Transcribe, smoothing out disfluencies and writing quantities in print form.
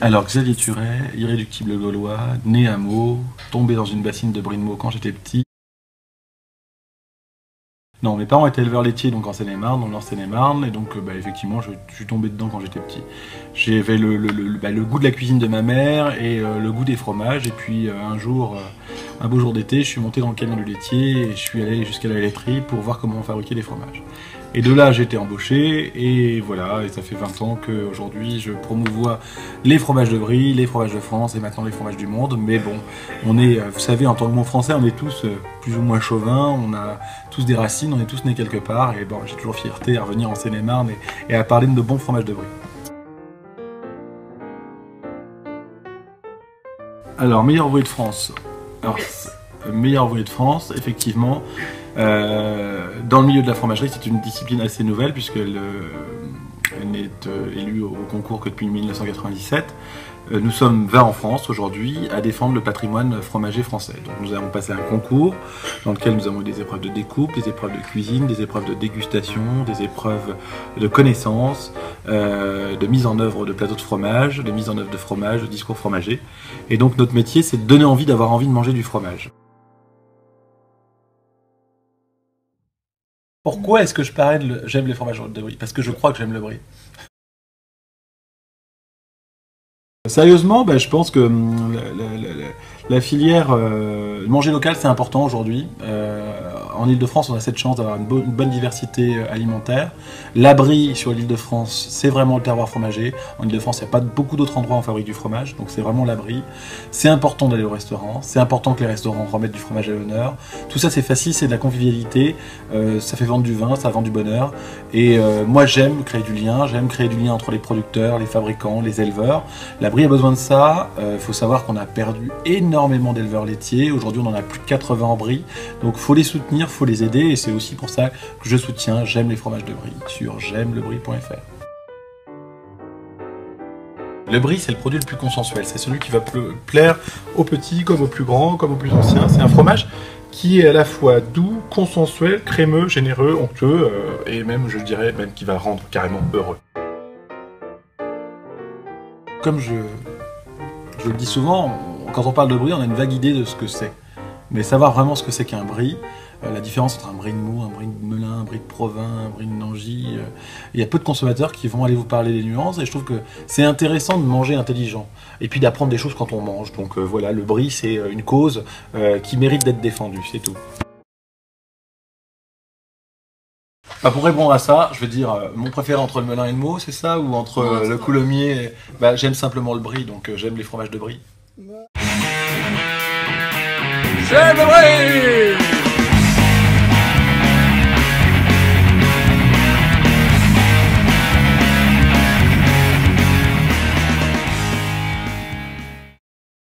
Alors, Xavier Turet, irréductible gaulois, né à Meaux, tombé dans une bassine de brie de Meaux quand j'étais petit. Non, mes parents étaient éleveurs laitiers, donc en Seine-et-Marne, dans Seine-et-Marne, et donc effectivement, je suis tombé dedans quand j'étais petit. J'avais le goût de la cuisine de ma mère et le goût des fromages, et puis un beau jour d'été, je suis monté dans le camion du laitier et je suis allé jusqu'à la laiterie pour voir comment on fabriquait les fromages. Et de là, j'ai été embauché, et voilà, et ça fait 20 ans qu'aujourd'hui, je promouvois les fromages de Brie, les fromages de France, et maintenant les fromages du monde. Mais bon, on est, vous savez, en tant que bon français, on est tous plus ou moins chauvins, on a tous des racines, on est tous nés quelque part, et bon, j'ai toujours fierté à revenir en Seine-et-Marne et à parler de nos bons fromages de Brie. Alors, meilleur ouvrier de France. Alors, meilleur ouvrier de France, effectivement. Dans le milieu de la fromagerie, c'est une discipline assez nouvelle puisqu'elle n'est élue au concours que depuis 1997. Nous sommes 20 en France aujourd'hui à défendre le patrimoine fromager français. Donc nous avons passé un concours dans lequel nous avons eu des épreuves de découpe, des épreuves de cuisine, des épreuves de dégustation, des épreuves de connaissances, de mise en œuvre de plateaux de fromage, de mise en œuvre de fromage, de discours fromager. Et donc notre métier, c'est de donner envie d'avoir envie de manger du fromage. Pourquoi est-ce que je parlais de j'aime les fromages de Brie? Parce que je crois que j'aime le Brie. Sérieusement, je pense que la filière manger local, c'est important aujourd'hui. En Ile-de-France, on a cette chance d'avoir une bonne diversité alimentaire. La Brie sur l'Ile-de-France, c'est vraiment le terroir fromager. En Ile-de-France, il n'y a pas beaucoup d'autres endroits où on fabrique du fromage, donc c'est vraiment la Brie. C'est important d'aller au restaurant, c'est important que les restaurants remettent du fromage à l'honneur. Tout ça, c'est facile, c'est de la convivialité, ça fait vendre du vin, ça vend du bonheur. Et moi, j'aime créer du lien entre les producteurs, les fabricants, les éleveurs. La Brie a besoin de ça. Il faut savoir qu'on a perdu énormément d'éleveurs laitiers. Aujourd'hui, on en a plus de 80 en Brie. Donc, il faut les soutenir, il faut les aider. Et c'est aussi pour ça que je soutiens J'aime les fromages de Brie sur j'aimelebrie.fr. Le Brie, c'est le produit le plus consensuel. C'est celui qui va plaire aux petits, comme aux plus grands, comme aux plus anciens. C'est un fromage qui est à la fois doux, consensuel, crémeux, généreux, onctueux, et même, je dirais, même qui va rendre carrément heureux. Comme je le dis souvent, quand on parle de Brie, on a une vague idée de ce que c'est. Mais savoir vraiment ce que c'est qu'un Brie, la différence entre un Brie de Meaux, un Brie de Melun, un Brie de Provins, un Brie de Nangis, il y a peu de consommateurs qui vont aller vous parler des nuances, et je trouve que c'est intéressant de manger intelligent, et puis d'apprendre des choses quand on mange. Donc voilà, le Brie, c'est une cause qui mérite d'être défendue, c'est tout. Pour répondre à ça, je veux dire, mon préféré entre le Melun et le Meaux, c'est ça? Ou entre le Coulommiers et... j'aime simplement le Brie, donc j'aime les fromages de Brie. J'aime le Brie!